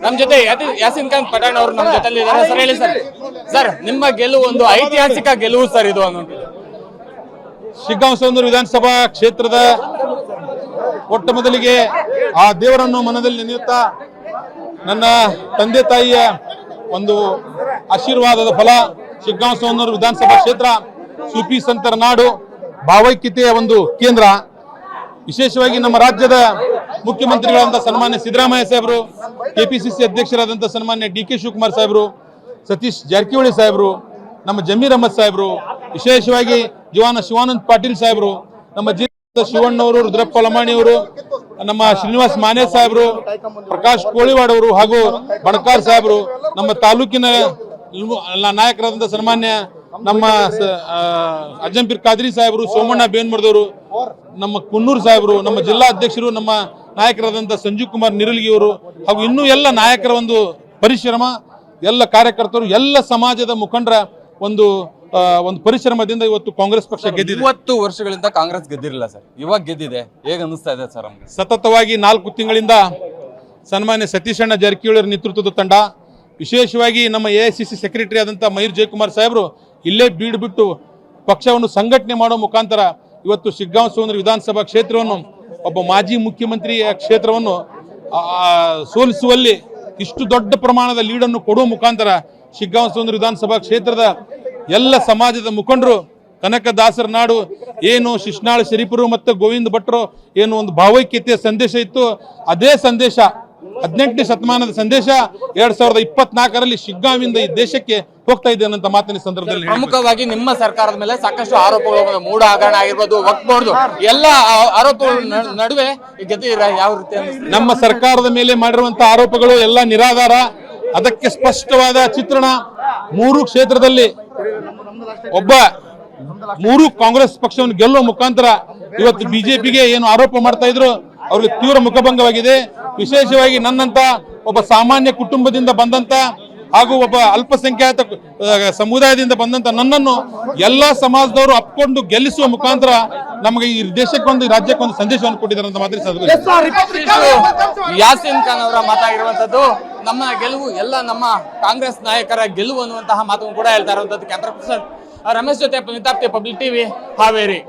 ನಮ್ಮ ಜೊತೆ ಯಾಸಿನ್ ಖಾನ್ ಪಠಾಣ್ ಅವರು ನಮ್ಮ ಜೊತೆ ಇದ್ದಾರೆ. ಸರ್ ಹೇಳಿ ಸರ್, ನಿಮ್ಮ ಗೆಲುವು ಒಂದು ಐತಿಹಾಸಿಕ ಗೆಲುವು ಸರ್ ಇದು ಅನ್ನೋದು. ಶಿಗ್ಗಾಂವ ಸೋಂದೂರು ವಿಧಾನಸಭಾ ಕ್ಷೇತ್ರದ ಮೊಟ್ಟ ಮೊದಲಿಗೆ ಆ ದೇವರನ್ನು ಮನದಲ್ಲಿ ನೆನೆಯುತ್ತಾ ನನ್ನ ತಂದೆ ತಾಯಿಯ ಒಂದು ಆಶೀರ್ವಾದದ ಫಲ ಶಿಗ್ಗಾಂವ ಸೋಂದೂರು ವಿಧಾನಸಭಾ ಕ್ಷೇತ್ರ ಸೂಫಿ ಸಂತರ ನಾಡು, ಭಾವೈಕ್ಯತೆಯ ಒಂದು ಕೇಂದ್ರ. ವಿಶೇಷವಾಗಿ ನಮ್ಮ ರಾಜ್ಯದ ಮುಖ್ಯಮಂತ್ರಿಗಳಾದಂಥ ಸನ್ಮಾನ್ಯ ಸಿದ್ದರಾಮಯ್ಯ ಸಾಹೇಬರು, ಕೆಪಿಸಿಸಿ ಅಧ್ಯಕ್ಷರಾದಂಥ ಸನ್ಮಾನ್ಯ ಡಿ ಕೆ ಶಿವಕುಮಾರ್ ಸಾಹೇಬರು, ಸತೀಶ್ ಜಾರಕಿಹೊಳಿ ಸಾಹೇಬರು, ನಮ್ಮ ಜಮೀರ್ ಅಹಮದ್ ಸಾಹೇಬರು, ವಿಶೇಷವಾಗಿ ಶಿವಾನಂದ್ ಪಾಟೀಲ್ ಸಾಹೇಬರು, ನಮ್ಮ ಜಿಲ್ಲೆಯ ಶಿವಣ್ಣವರು, ರುದ್ರಪ್ಪ ಲಮಾಣಿಯವರು, ನಮ್ಮ ಶ್ರೀನಿವಾಸ್ ಮಾನೆ ಸಾಹೇಬರು, ಪ್ರಕಾಶ್ ಕೋಳಿವಾಡ್ ಅವರು ಹಾಗೂ ಬಣಕಾರ್ ಸಾಹೇಬರು, ನಮ್ಮ ತಾಲೂಕಿನ ನಾಯಕರಾದಂಥ ಸನ್ಮಾನ್ಯ ನಮ್ಮ ಅಜ್ಜಂಪೀರ್ ಖಾದ್ರಿ ಸಾಹೇಬರು, ಸೋಮಣ್ಣ ಬೇನ್ಮರ್ದವರು, ನಮ್ಮ ಕುನ್ನೂರು ಸಾಹೇಬರು, ನಮ್ಮ ಜಿಲ್ಲಾ ಅಧ್ಯಕ್ಷರು, ನಮ್ಮ ನಾಯಕರಾದಂಥ ಸಂಜೀವ್ ಕುಮಾರ್ ನಿರಲ್ಗಿಯವರು ಹಾಗೂ ಇನ್ನೂ ಎಲ್ಲ ನಾಯಕರ ಒಂದು ಪರಿಶ್ರಮ, ಎಲ್ಲ ಕಾರ್ಯಕರ್ತರು, ಎಲ್ಲ ಸಮಾಜದ ಮುಖಂಡರ ಒಂದು ಪರಿಶ್ರಮದಿಂದ ಇವತ್ತು ಕಾಂಗ್ರೆಸ್ ಪಕ್ಷ ಗೆದ್ದಿದೆ. 20 ವರ್ಷಗಳಿಂದ ಕಾಂಗ್ರೆಸ್ ಗೆದ್ದಿರಲಿಲ್ಲ ಸರ್, ಇವಾಗ ಗೆದ್ದಿದೆ. ಹೇಗೆ ಅನಿಸ್ತಾ ಇದೆ ಸರ್? ಸತತವಾಗಿ 4 ತಿಂಗಳಿಂದ ಸನ್ಮಾನ್ಯ ಸತೀಶಣ್ಣ ಜಾರಕಿಹೊಳಿ ನೇತೃತ್ವದ ತಂಡ, ವಿಶೇಷವಾಗಿ ನಮ್ಮ ಎಐಸಿಸಿ ಸೆಕ್ರೆಟರಿ ಆದಂಥ ಮಯೂರ್ ಜಯಕುಮಾರ್ ಸಾಹೇಬರು ಇಲ್ಲೇ ಬೀಡು ಬಿಟ್ಟು ಪಕ್ಷವನ್ನು ಸಂಘಟನೆ ಮಾಡೋ ಮುಖಾಂತರ ಇವತ್ತು ಶಿಗ್ಗಾಂವ ಸೋಂದೂರು ವಿಧಾನಸಭಾ ಕ್ಷೇತ್ರವನ್ನು ಒಬ್ಬ ಮಾಜಿ ಮುಖ್ಯಮಂತ್ರಿಯ ಕ್ಷೇತ್ರವನ್ನು ಸೋಲಿಸುವಲ್ಲಿ ಇಷ್ಟು ದೊಡ್ಡ ಪ್ರಮಾಣದ ಲೀಡನ್ನು ಕೊಡುವ ಮುಖಾಂತರ ಶಿಗ್ಗಾಂವ ಸೋಂದೂರು ವಿಧಾನಸಭಾ ಕ್ಷೇತ್ರದ ಎಲ್ಲ ಸಮಾಜದ ಮುಖಂಡರು, ಕನಕದಾಸರ ನಾಡು ಏನು ಶಿಶ್ನಾಳ ಶರೀಫರು ಮತ್ತು ಗೋವಿಂದ ಭಟ್ರು ಏನು ಒಂದು ಭಾವೈಕ್ಯತೆಯ ಸಂದೇಶ ಇತ್ತು, ಅದೇ ಸಂದೇಶ 18ನೇ ಶತಮಾನದ ಸಂದೇಶ 2024ರಲ್ಲಿ ಶಿಗ್ಗಾಂವಿಂದ ಈ ದೇಶಕ್ಕೆ ಹೋಗ್ತಾ ಇದೆ ಅನ್ನೋ ಮಾತಿನ ಸಂದರ್ಭದಲ್ಲಿ ಪ್ರಮುಖವಾಗಿ ನಿಮ್ಮ ಸರ್ಕಾರದ ಮೇಲೆ ಸಾಕಷ್ಟು ಆರೋಪಗಳು, ಮೂಢ ಹಗರಣ ಆಗಿರ್ಬೋದು, ವಕ್ಫ್ ಬೋರ್ಡ್, ಎಲ್ಲ ಆರೋಪಗಳ ನಡುವೆ ಗೆದ್ದಿರ ಯಾವ ರೀತಿ? ನಮ್ಮ ಸರ್ಕಾರದ ಮೇಲೆ ಮಾಡಿರುವಂತಹ ಆರೋಪಗಳು ಎಲ್ಲ ನಿರಾಧಾರ. ಅದಕ್ಕೆ ಸ್ಪಷ್ಟವಾದ ಚಿತ್ರಣ 3 ಕ್ಷೇತ್ರದಲ್ಲಿ ಮೂರು ಕಾಂಗ್ರೆಸ್ ಪಕ್ಷವನ್ನು ಗೆಲ್ಲುವ ಮುಖಾಂತರ ಇವತ್ತು ಬಿಜೆಪಿಗೆ ಏನು ಆರೋಪ ಮಾಡ್ತಾ ಇದ್ರು ಅವ್ರಿಗೆ ತೀವ್ರ ಮುಖಭಂಗವಾಗಿದೆ. ವಿಶೇಷವಾಗಿ ನನ್ನಂತ ಒಬ್ಬ ಸಾಮಾನ್ಯ ಕುಟುಂಬದಿಂದ ಬಂದಂತ ಹಾಗೂ ಒಬ್ಬ ಅಲ್ಪಸಂಖ್ಯಾತ ಸಮುದಾಯದಿಂದ ಬಂದಂತ ನನ್ನನ್ನು ಎಲ್ಲಾ ಸಮಾಜದವರು ಅಪ್ಕೊಂಡು ಗೆಲ್ಲಿಸುವ ಮುಖಾಂತರ ನಮಗೆ ಈ ದೇಶಕ್ಕೊಂದು ರಾಜ್ಯಕ್ಕೊಂದು ಸಂದೇಶವನ್ನು ಕೊಟ್ಟಿದ್ದಾರೆ ಅಂತ ಮಾತ್ರ ಯಾಸಿನ್ ಖಾನ್ ಅವರ ಮಾತಾಗಿರುವಂತದ್ದು. ನಮ್ಮ ಗೆಲುವು ಎಲ್ಲ ನಮ್ಮ ಕಾಂಗ್ರೆಸ್ ನಾಯಕರ ಗೆಲುವು ಅನ್ನುವಂತಹ ಮಾತನ್ನು ಕೂಡ ಹೇಳ್ತಾ ಇರುವಂತದ್ದು. ಕ್ಯಾಮ್ರಾ ಪರ್ಸನ್ ರಮೇಶ್ ಜೊತೆ ಪಬ್ಲಿಕ್ ಟಿವಿ, ಹಾವೇರಿ.